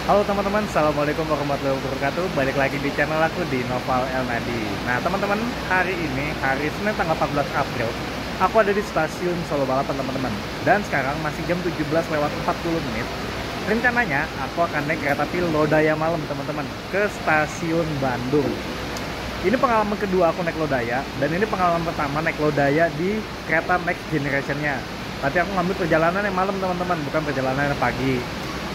Halo teman-teman, Assalamualaikum warahmatullahi wabarakatuh. Balik lagi di channel aku di Noval El Nadi. Nah teman-teman, hari ini, hari Senin tanggal 14 April, aku ada di stasiun Solo Balapan teman-teman. Dan sekarang masih jam 17 lewat 40 menit. Rencananya, aku akan naik kereta api Lodaya malam teman-teman, ke stasiun Bandung. Ini pengalaman kedua aku naik Lodaya, dan ini pengalaman pertama naik Lodaya di kereta Next Generation-nya. Tapi aku ngambil perjalanan yang malam teman-teman, bukan perjalanan yang pagi.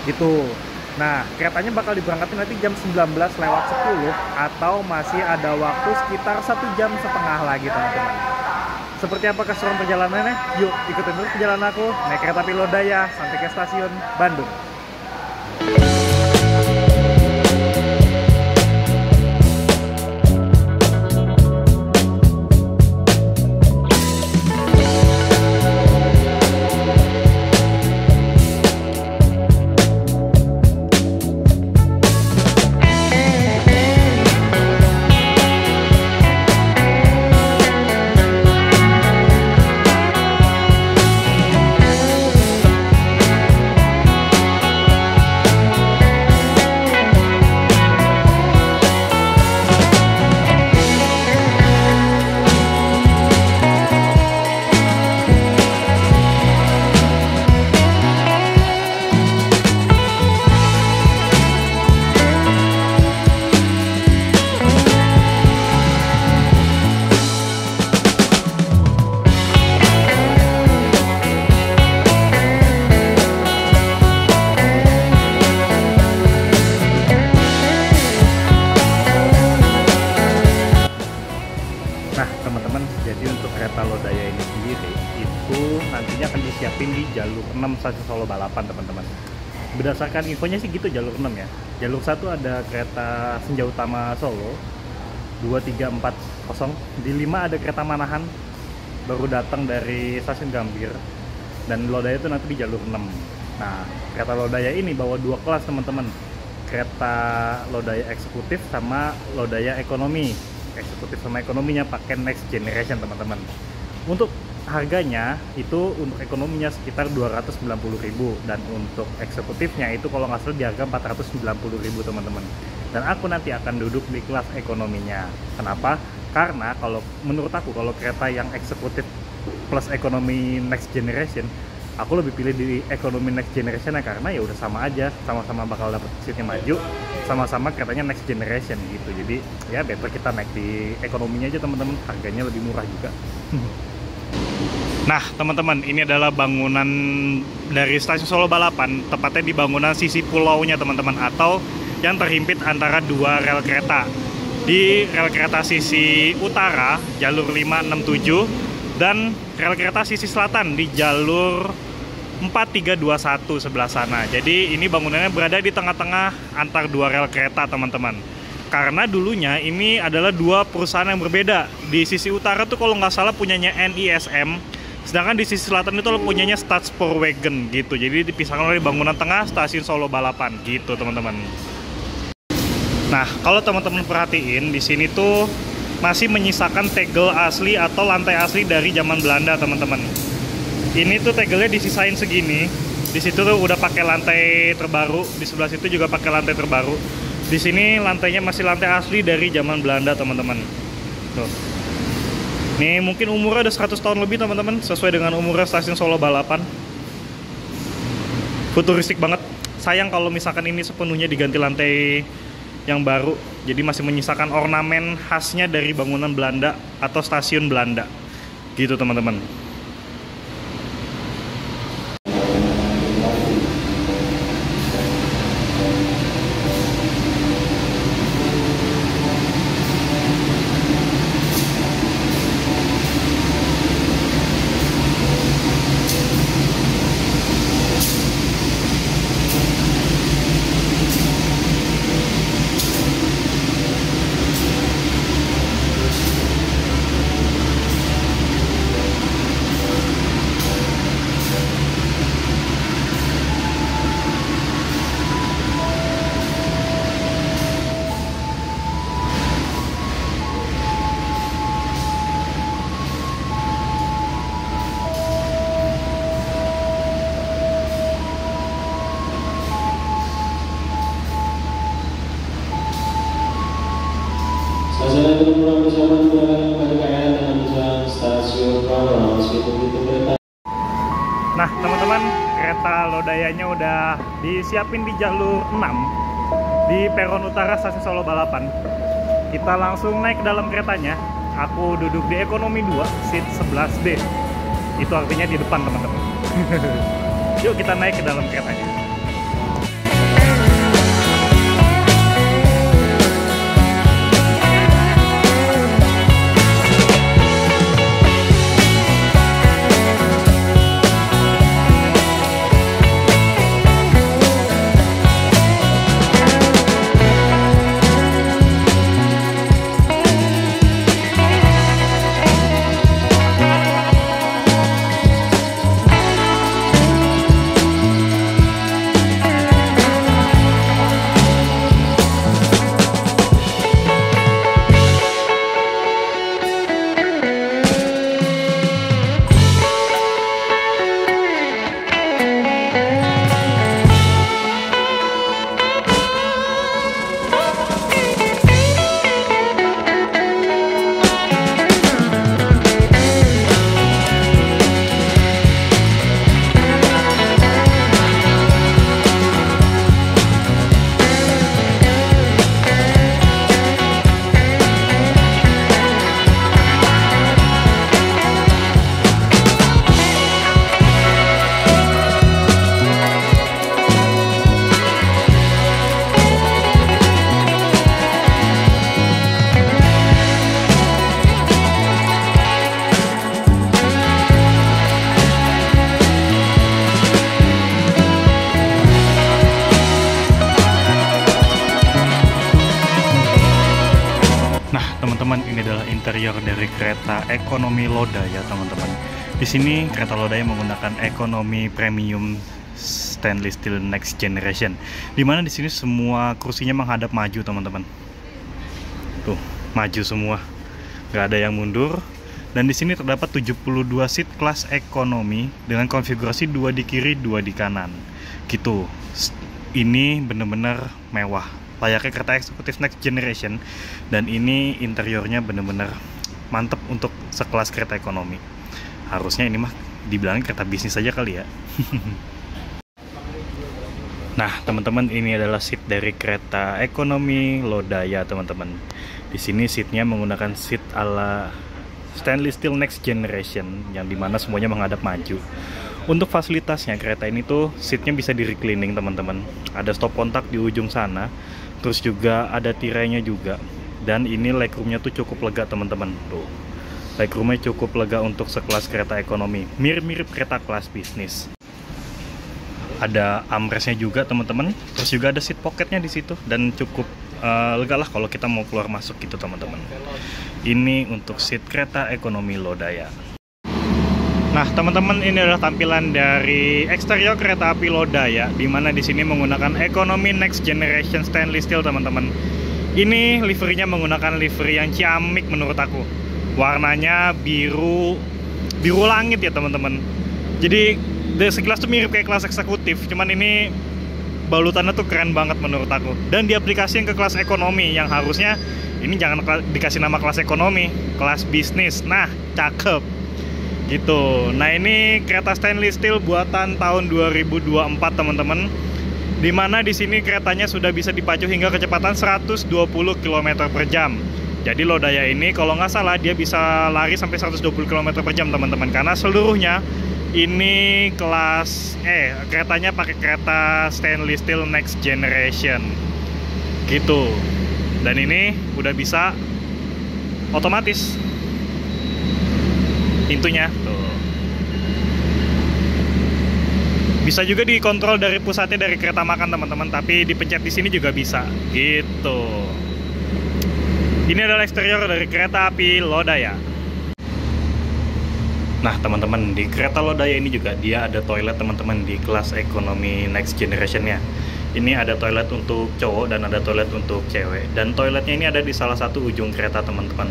Gitu. Nah, keretanya bakal diberangkatin nanti jam 19 lewat 10 atau masih ada waktu sekitar 1,5 jam lagi teman-teman. Seperti apa keseruan perjalanannya? Yuk ikutin dulu perjalanan aku naik kereta api Lodaya sampai ke stasiun Bandung. Nah teman-teman, jadi untuk kereta Lodaya ini sendiri itu nantinya akan disiapin di jalur 6 stasiun Solo Balapan teman-teman. Berdasarkan infonya sih gitu, jalur 6 ya. Jalur 1 ada kereta Senja Utama Solo 2340, di 5 ada kereta Manahan baru datang dari stasiun Gambir, dan Lodaya itu nanti di jalur 6. Nah kereta Lodaya ini bawa dua kelas teman-teman, kereta Lodaya eksekutif sama Lodaya ekonomi. Eksekutif sama ekonominya pakai Next Generation teman-teman. Untuk harganya itu untuk ekonominya sekitar 290.000 dan untuk eksekutifnya itu kalau nggak salah di harga 490.000 teman-teman. Dan aku nanti akan duduk di kelas ekonominya. Kenapa? Karena kalau menurut aku kalau kereta yang eksekutif plus ekonomi Next Generation, aku lebih pilih di ekonomi Next Generation ya, karena ya udah sama aja, sama-sama bakal dapet seatnya maju, sama-sama keretanya Next Generation gitu. Jadi ya better kita naik di ekonominya aja teman-teman, harganya lebih murah juga. Nah teman-teman, ini adalah bangunan dari stasiun Solo Balapan, tepatnya di bangunan sisi pulaunya teman-teman, atau yang terhimpit antara dua rel kereta. Di rel kereta sisi utara jalur 567 dan rel kereta sisi selatan di jalur 4321 sebelah sana. Jadi ini bangunannya berada di tengah-tengah antar dua rel kereta teman-teman. Karena dulunya ini adalah dua perusahaan yang berbeda. Di sisi utara tuh kalau nggak salah punyanya NISM, sedangkan di sisi selatan itu punyanya Stadsporwagen gitu. Jadi dipisahkan oleh bangunan tengah stasiun Solo Balapan gitu teman-teman. Nah kalau teman-teman perhatiin di sini tuh masih menyisakan tegel asli atau lantai asli dari zaman Belanda teman-teman. Ini tuh tegelnya disisain segini. Di situ tuh udah pakai lantai terbaru, di sebelah situ juga pakai lantai terbaru. Di sini lantainya masih lantai asli dari zaman Belanda teman-teman. Tuh. Nih mungkin umurnya udah 100 tahun lebih teman-teman, sesuai dengan umurnya stasiun Solo Balapan. Futuristik banget. Sayang kalau misalkan ini sepenuhnya diganti lantai yang baru, jadi masih menyisakan ornamen khasnya dari bangunan Belanda atau stasiun Belanda gitu teman-teman. penumpang bersama menggunakan KDKN dengan tujuan stasiun Kawalas pintu-pintu kereta. Nah teman-teman, kereta Lodayanya udah disiapin di jalur 6 di peron utara stasiun Solo Balapan. Kita langsung naik ke dalam keretanya. Aku duduk di ekonomi 2, seat 11D. Itu artinya di depan teman-teman. Yuk kita naik ke dalam keretanya. Teman-teman, ini adalah interior dari kereta ekonomi Lodaya, teman-teman. Di sini kereta Lodaya menggunakan ekonomi premium stainless steel next generation. Dimana di sini semua kursinya menghadap maju, teman-teman. Tuh, maju semua. Nggak ada yang mundur. Dan di sini terdapat 72 seat kelas ekonomi dengan konfigurasi 2 di kiri, 2 di kanan. Gitu. Ini bener-bener mewah. Layaknya kereta eksekutif next generation, dan ini interiornya bener-bener mantep untuk sekelas kereta ekonomi. Harusnya ini mah dibilangin kereta bisnis aja kali ya. Nah teman-teman, ini adalah seat dari kereta ekonomi Lodaya, teman-teman. Di sini seatnya menggunakan seat ala stainless steel next generation, yang dimana semuanya menghadap maju. Untuk fasilitasnya, kereta ini tuh seatnya bisa di reclining, teman-teman. Ada stop kontak di ujung sana. Terus juga ada tirainya juga. Dan ini legroomnya tuh cukup lega, teman-teman. Tuh, legroomnya cukup lega untuk sekelas kereta ekonomi. Mirip-mirip kereta kelas bisnis. Ada armrestnya juga, teman-teman. Terus juga ada seat pocketnya di situ. Dan cukup lega lah kalau kita mau keluar masuk gitu, teman-teman. Ini untuk seat kereta ekonomi Lodaya. Nah, teman-teman, ini adalah tampilan dari eksterior kereta api Lodaya, di mana di sini menggunakan ekonomi next generation stainless steel, teman-teman. Ini liverynya menggunakan livery yang ciamik menurut aku. Warnanya biru langit ya, teman-teman. Jadi sekilas tuh mirip kayak kelas eksekutif, cuman ini balutannya tuh keren banget menurut aku. Dan diaplikasikan ke kelas ekonomi, yang harusnya ini jangan dikasih nama kelas ekonomi, kelas bisnis. Nah, cakep. Gitu. Nah, ini kereta stainless steel buatan tahun 2024, teman-teman. Dimana di sini keretanya sudah bisa dipacu hingga kecepatan 120 km per jam. Jadi Lodaya ini kalau nggak salah dia bisa lari sampai 120 km per jam, teman-teman. Karena seluruhnya ini kelas keretanya pakai kereta stainless steel next generation. Gitu. Dan ini udah bisa otomatis pintunya tuh. Bisa juga dikontrol dari pusatnya dari kereta makan, teman-teman, tapi dipencet di sini juga bisa gitu. Ini adalah eksterior dari kereta api Lodaya. Nah teman-teman, di kereta Lodaya ini juga dia ada toilet, teman-teman, di kelas ekonomi next generation-nya. Ini ada toilet untuk cowok dan ada toilet untuk cewek. Dan toiletnya ini ada di salah satu ujung kereta, teman-teman.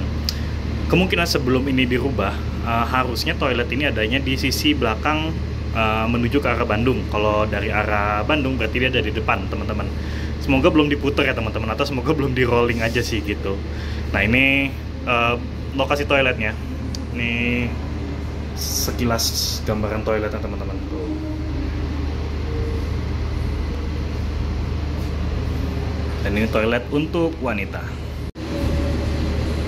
Kemungkinan sebelum ini dirubah, harusnya toilet ini adanya di sisi belakang menuju ke arah Bandung. Kalau dari arah Bandung berarti dia ada di depan, teman-teman. Semoga belum diputer ya teman-teman, atau semoga belum di rolling aja sih gitu. Nah ini lokasi toiletnya. Ini sekilas gambaran toiletnya teman-teman. Dan ini toilet untuk wanita.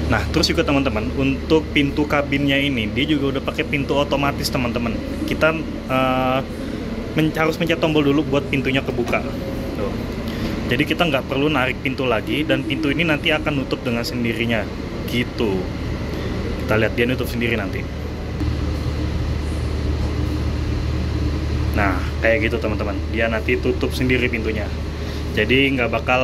Nah, terus juga teman-teman, untuk pintu kabinnya ini, dia juga udah pakai pintu otomatis teman-teman. Kita harus pencet tombol dulu buat pintunya kebuka. Tuh. Jadi kita nggak perlu narik pintu lagi, dan pintu ini nanti akan nutup dengan sendirinya, gitu. Kita lihat dia nutup sendiri nanti. Nah, kayak gitu teman-teman. Dia nanti tutup sendiri pintunya. Jadi nggak bakal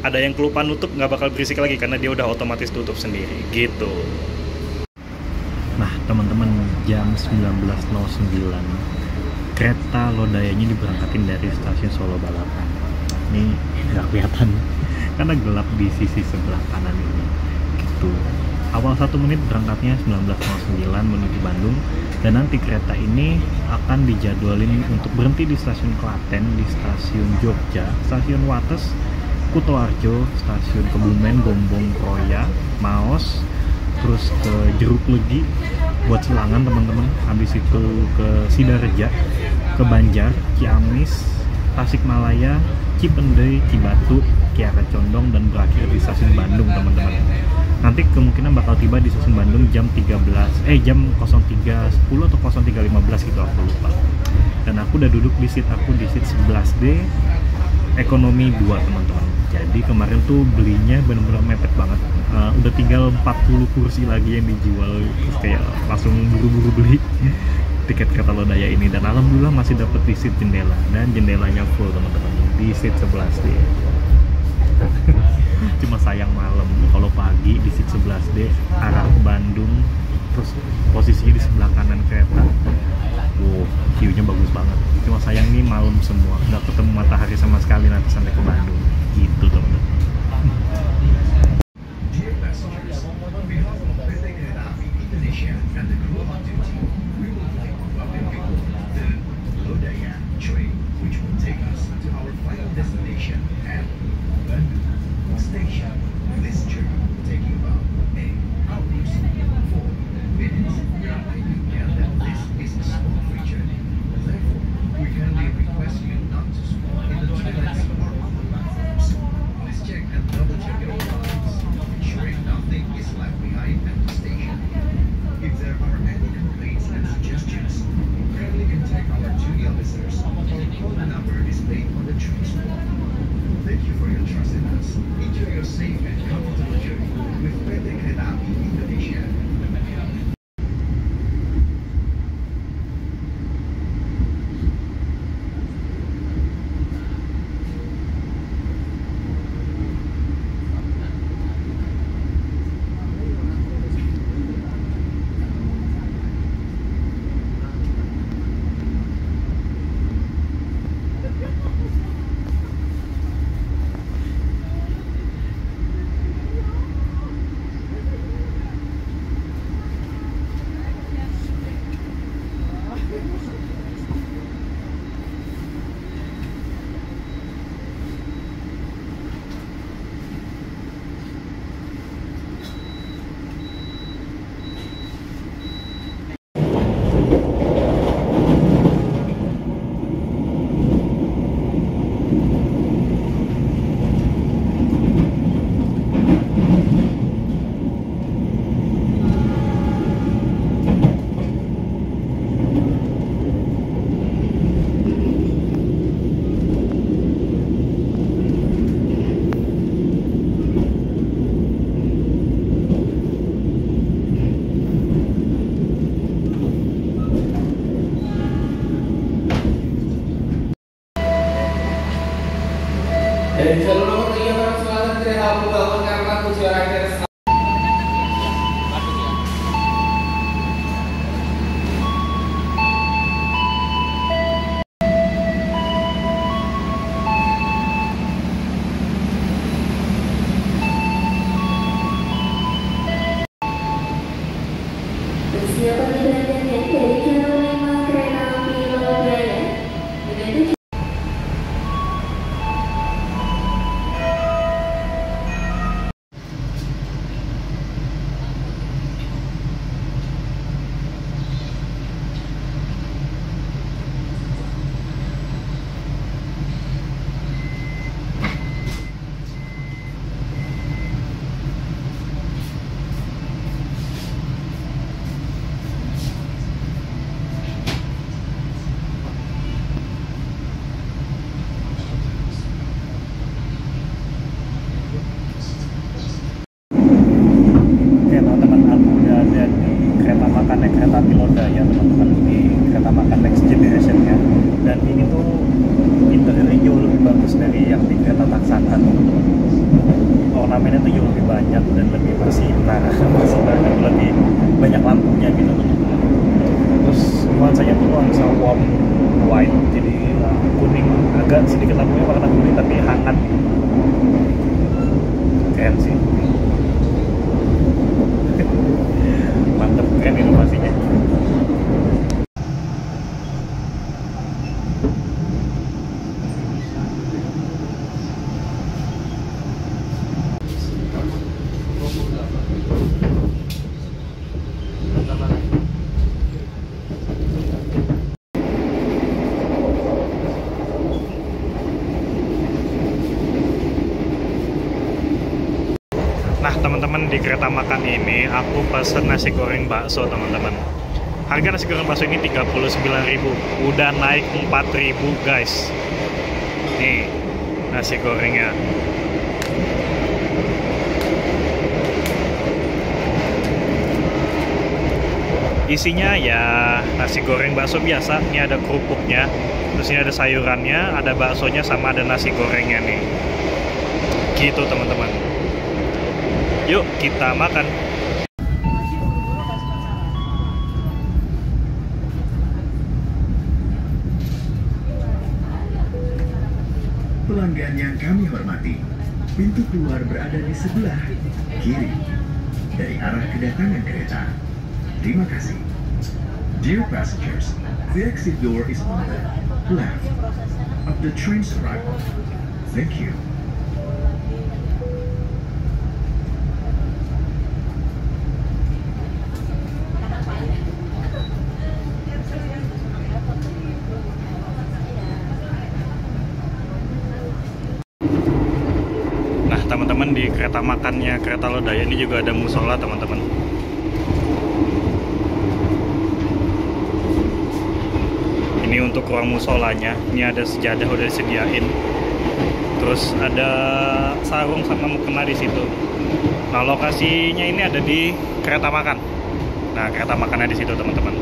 ada yang kelupaan nutup, nggak bakal berisik lagi karena dia udah otomatis tutup sendiri, gitu. Nah, teman-teman, jam 19.09 kereta Lodayanya diberangkatin dari stasiun Solo Balapan. Ini nggak kelihatan karena gelap di sisi sebelah kanan ini, gitu. Awal 1 menit berangkatnya 19.09 menuju Bandung, dan nanti kereta ini akan dijadwalin untuk berhenti di stasiun Klaten, di stasiun Jogja, stasiun Wates, Kutoarjo, stasiun Kebumen, Gombong, Kroya, Maos, terus ke Jeruk Legi buat Selangan teman-teman, habis itu ke Sidareja, ke Banjar, Ciamis, Tasikmalaya, Cipendei, Cibatu, Kiara Condong, dan berakhir di stasiun Bandung teman-teman. Nanti kemungkinan bakal tiba di stasiun Bandung jam 03.10 atau 03.15 gitu, aku lupa. Dan aku udah duduk di seat 11D ekonomi 2 teman-teman. Jadi kemarin tuh belinya bener-bener mepet banget. Udah tinggal 40 kursi lagi yang dijual, terus kayak langsung buru-buru beli tiket kereta Lodaya ini, dan alhamdulillah masih dapet di seat jendela, dan jendelanya full teman-teman di seat 11D. Cuma sayang malam, kalau pagi di seat 11D arah ke Bandung, terus posisinya di sebelah kanan kereta, wow, view-nya bagus banget. Cuma sayang nih malam semua, nggak ketemu matahari sama sekali nanti sampai ke Bandung, gitu teman-teman. Dari jalur nomor 3 arah selatan kereta api Bangun karena tujuan akhir. Siapa tidak dari jalur 5 kereta api yang di kereta Taksaka. Ornamennya tuh jauh lebih banyak dan lebih bersinar, lebih banyak lampunya gitu. Terus nuansanya tuh nuansa warm white, jadi kuning, agak sedikit lampunya warna kuning tapi hangat. Keren sih. Mantep, keren inovasinya. Nah teman-teman, di kereta makan ini aku pesen nasi goreng bakso teman-teman. Harga nasi goreng bakso ini 39.000, udah naik 4.000 guys. Nih nasi gorengnya. Isinya ya nasi goreng bakso biasa. Ini ada kerupuknya, terus ini ada sayurannya, ada baksonya, sama ada nasi gorengnya nih. Gitu teman-teman. Yuk kita makan. Pelanggan yang kami hormati, pintu keluar berada di sebelah kiri dari arah kedatangan kereta. Terima kasih. Dear passengers, the exit door is on the left of the train's arrival. Thank you. Nah teman-teman, di kereta makannya Kereta Lodaya ini juga ada musola teman-teman. Ini untuk ruang musolanya, ini ada sejadah udah disediain. Terus ada sarung sama mukena di situ. Nah lokasinya ini ada di kereta makan. Nah kereta makannya di situ teman-teman.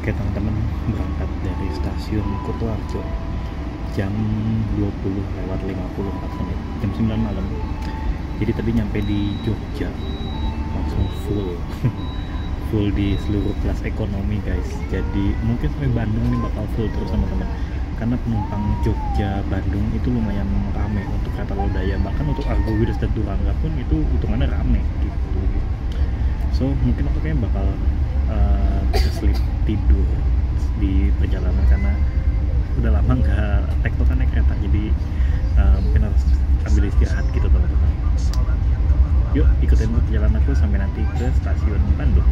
Oke teman-teman, berangkat dari stasiun Kutoarjo jam 20:54, jam 9 malam. Jadi tadi nyampe di Jogja langsung full di seluruh kelas ekonomi guys. Jadi mungkin sampai Bandung ini bakal full terus teman-teman, karena penumpang Jogja Bandung itu lumayan rame untuk Kereta Lodaya. Bahkan untuk Argo Wiras dan Turangga pun itu hitungannya rame gitu. So mungkin aku kayaknya bakal sleep tidur di perjalanan, karena udah lama nggak tektokan naik kereta, jadi mungkin harus ambil istirahat gitu teman-teman. Yuk ikutin perjalanan aku sampai nanti ke stasiun Bandung.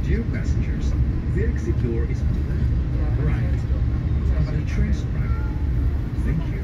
Dear passengers, the exit door is on the right of the train's arrival. Thank you.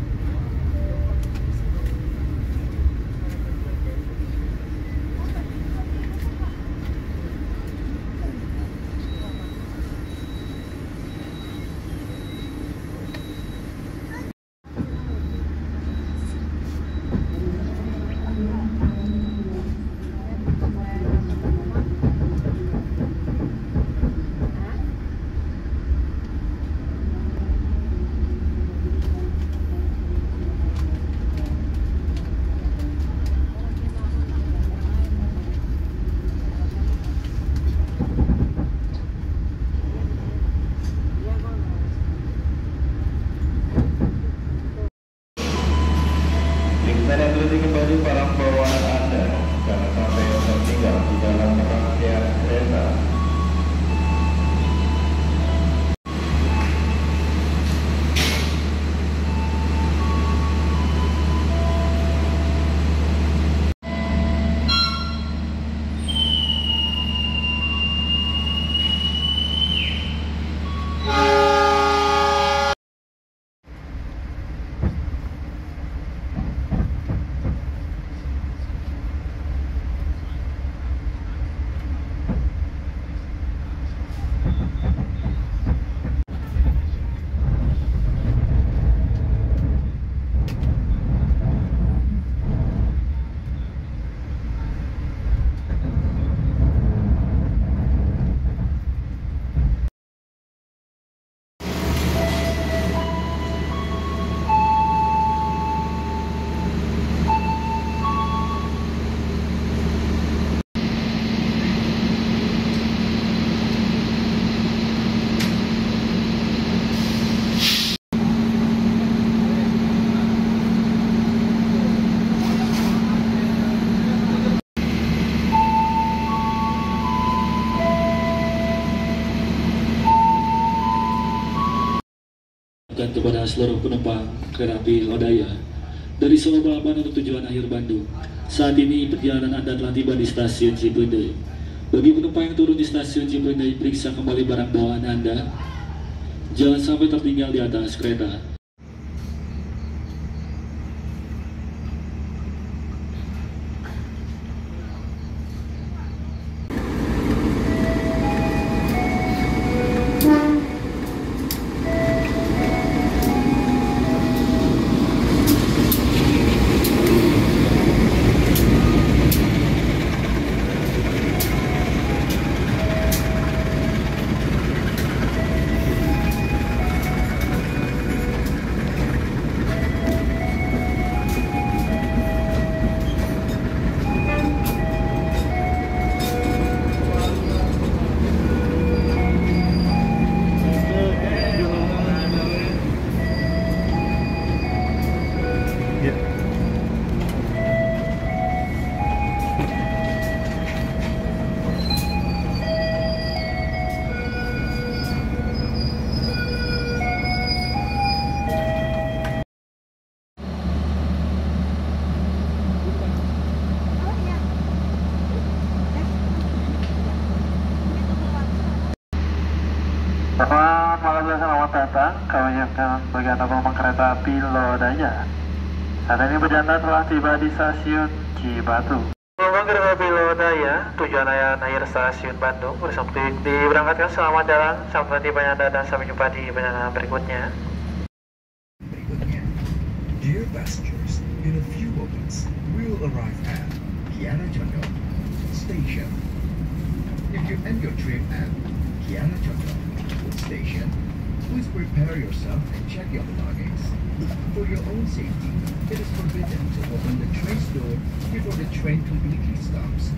kepada seluruh penumpang kereta api Lodaya dari Solo Balapan untuk tujuan akhir Bandung. Saat ini perjalanan Anda telah tiba di stasiun Cimpring. Bagi penumpang yang turun di stasiun Cimpring, periksa kembali barang bawaan Anda. Jangan sampai tertinggal di atas kereta. Selamat malam dan selamat datang. Kami ucapkan bagi Anda penumpang kereta api Lodaya. Saat ini perjalanan telah tiba di stasiun Cibatu. Penumpang kereta api Lodaya, tujuan akhir stasiun Bandung, bersama diberangkatkan. Selamat jalan, sampai tibanya Anda dan sampai jumpa di perjalanan berikutnya. Dear passengers, in a few moments, we will arrive at Kiara Condong Station. If you end your trip at Kiara Condong Station, please prepare yourself and check your belongings. For your own safety, it is forbidden to open the train's door before the train completely stops.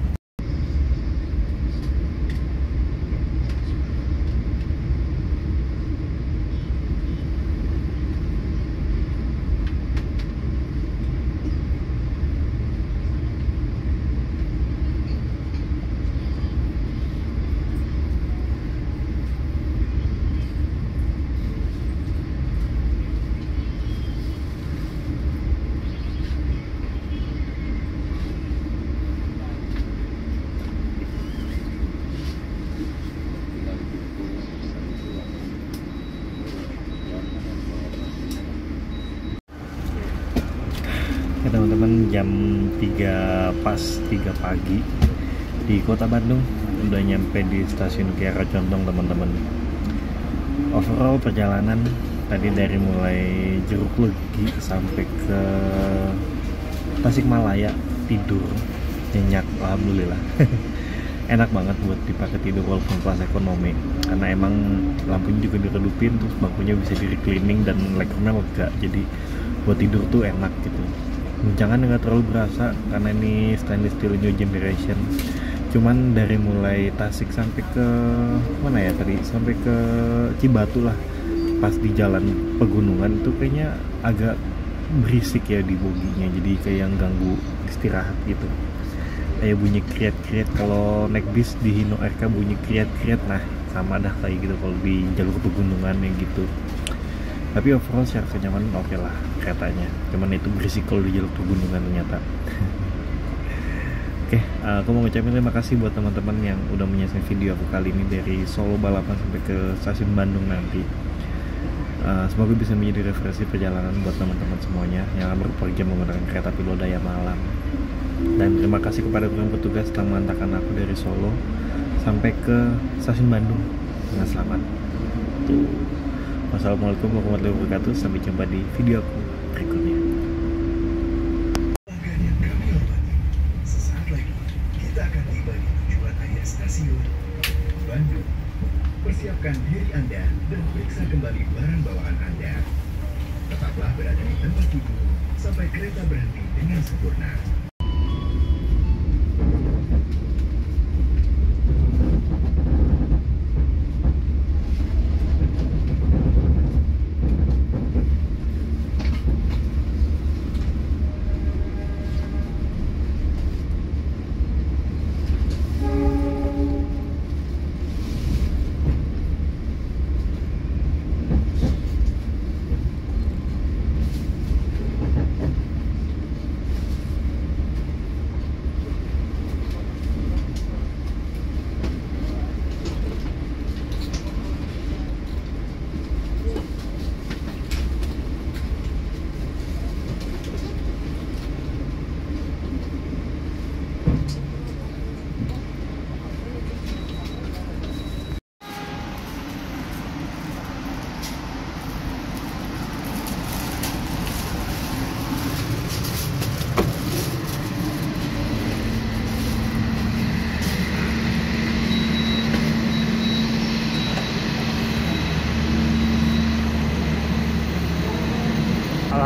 Teman-teman, jam 3 pagi di kota Bandung, udah nyampe di stasiun Kiara Condong teman-teman. Overall perjalanan tadi dari mulai Jeruk Legi sampai ke Tasikmalaya, tidur nyenyak, alhamdulillah. Enak banget buat dipakai tidur walaupun kelas ekonomi, karena emang lampunya juga diredupin, terus bangkunya bisa di reclining dan legroomnya lega, jadi buat tidur tuh enak gitu. Guncangan nggak terlalu berasa karena ini stainless steel new generation. Cuman dari mulai Tasik sampai ke mana ya tadi, sampai ke Cibatu lah, pas di jalan pegunungan tuh kayaknya agak berisik ya di boginya, jadi kayak yang ganggu istirahat gitu. Kayak bunyi kriet-kriet kalau naik bis di Hino RK, bunyi kriet-kriet, nah sama dah kayak gitu kalau di jalur pegunungan yang gitu. Tapi overall secara kenyamanan oke lah keretanya, cuman itu berisik kalau di jalur pegunungan ternyata. Oke, aku mau ngucapin terima kasih buat teman-teman yang udah menyaksikan video aku kali ini dari Solo Balapan sampai ke stasiun Bandung nanti. Semoga bisa menjadi referensi perjalanan buat teman-teman semuanya yang akan berpergian menggunakan kereta api Lodaya Malang. Dan terima kasih kepada petugas telah mengantarkan aku dari Solo sampai ke stasiun Bandung dengan selamat. Tuh. Wassalamualaikum warahmatullahi wabarakatuh. Sampai jumpa di video aku berikutnya. Pelanggan yang kami hormati, sesaat lagi kita akan tiba di tujuan akhir stasiun Bandung. Persiapkan diri Anda dan periksa kembali barang bawaan Anda. Tetaplah berada di tempat duduk sampai kereta berhenti dengan sempurna.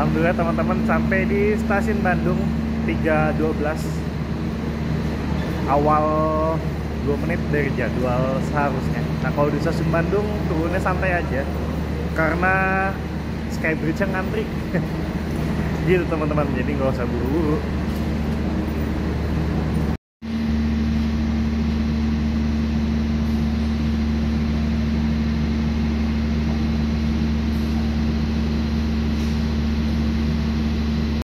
Alhamdulillah teman-teman sampai di stasiun Bandung 3.12 awal 2 menit dari jadwal seharusnya. Nah kalau di stasiun Bandung turunnya santai aja karena Skybridge-nya ngantri gitu teman-teman, jadi nggak usah buru-buru.